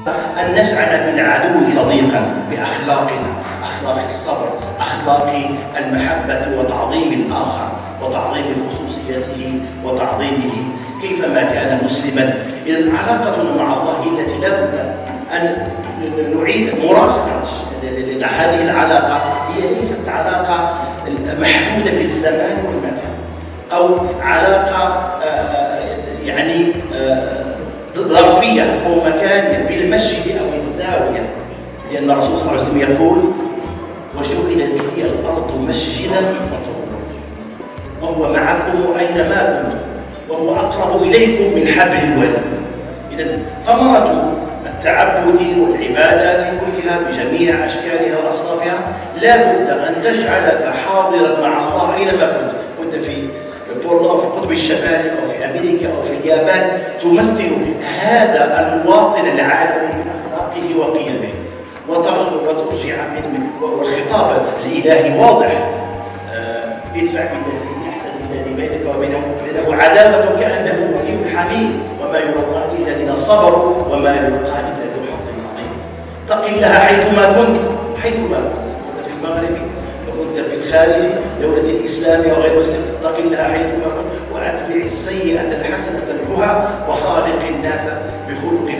أن نجعل بالعدو صديقا بأخلاقنا، أخلاق الصبر، أخلاق المحبة وتعظيم الآخر وتعظيم خصوصيته وتعظيمه كيفما كان مسلما. إذن علاقتنا مع الله التي لا بد أن نعيد مراجعة هذه العلاقة، هي ليست علاقة محدودة في الزمان والمكان أو علاقة يعني ظرفية أو مكانية بالمسجد أو الزاوية، لأن الرسول صلى الله عليه وسلم يقول: وجعلت لي الأرض مسجدا وطهورا، وهو معكم أينما كنتم، وهو أقرب إليكم من حبل الوريد. إذن ثمرة التعبد والعبادات كلها بجميع أشكالها وأصنافها لا بد أن تجعلك حاضرا مع الله أينما كنت في بورنو في القطب الشمالي أو في أمريكا أو في اليابان، تمثل هذا المواطن العالمي بأخلاقه وقيمه وترجع من والخطاب الإلهي واضح: ادفع بالتي هي أحسن الذي بينك وبينه عداوة كأنه ولي حميم، وما يلقى إلا الذين صبروا وما يلقى إلا ذو حظ عظيم. اتق الله حيثما كنت، حيثما كنت في المغرب وكنت في الخارج دولة الإسلام وغير مسلم، اتق الله حيثما كنت وأتبع السيئة الحسنة تمحها وخالق الناس بخلق